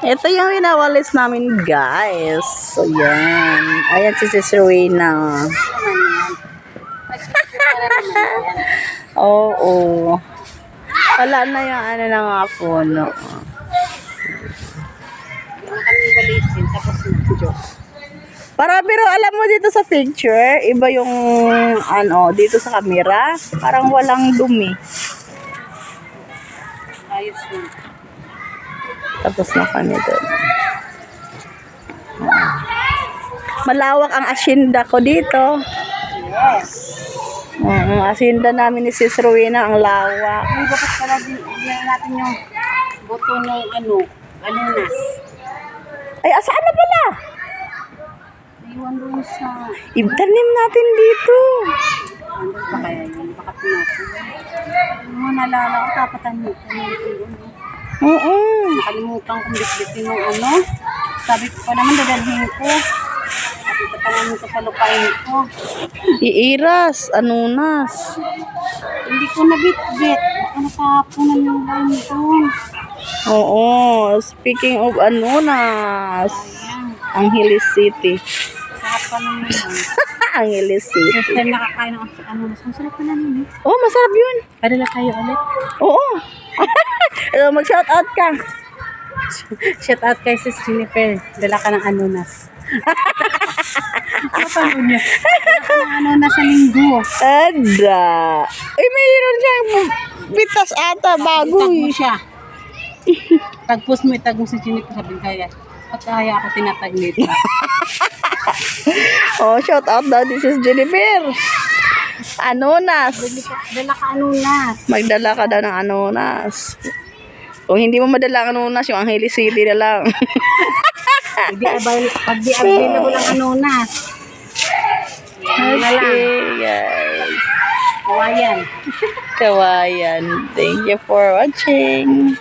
Ito yung winawalis namin, guys. So, yan. Ayan si Sis Rowena. Oo. Wala na yung ano na mga puno. Kami walisin, tapos na. Pero alam mo dito sa picture, iba yung ano, dito sa camera, parang walang dumi. Ayos yun. Tapos na kami doon. Malawak ang asyenda ko dito. Yes. Asyenda namin ni Sis Rowena, ang lawak. Ay, dapat pala bigyan natin yung buto ng anunas. Ay, asaan na pala? Iwan doon sa... Itanim natin dito. Ano ba kaya yun? Baka pinapin. Ano nalala ko, tapatan mo. Oo. Nakalimutan kong bitbitin ng ano. Sabi ko pa naman, dadalhin ko. At itatangan ko sa lupain ko. Iiras, anunas. Hindi ko nabitbit. Baka nakapunan yung line doon. Oo. Speaking of anunas, Ayan. Angeles City. Sarap pa naman yun. Angeles First City. time nakakain ng anunas. Masarap pa naman eh. Oh, masarap yun. Padala tayo ulit. Oo. Mag-shout out ka. Shout out kay Sis Jennifer. Dala ka ng anunas. Kapag niya. Dala ka ng anunas sa linggo. Ada. Ay, mayroon siyang bitas ata bago Itag mo eh. siya. Tagpos mo, itag mo si Jennifer. Sabi kaya. At kaya ako tinatag nito. Oh, shout out daw. This is Jennifer. Anunas. Dala ka anunas. Magdala ka daw ng anunas. Kung hindi mo madala ang anunas, yung Angeles City na lang. Pag di available ang anunas. Yan na lang. Okay, guys. Kawayan. Kawayan. Thank you for watching.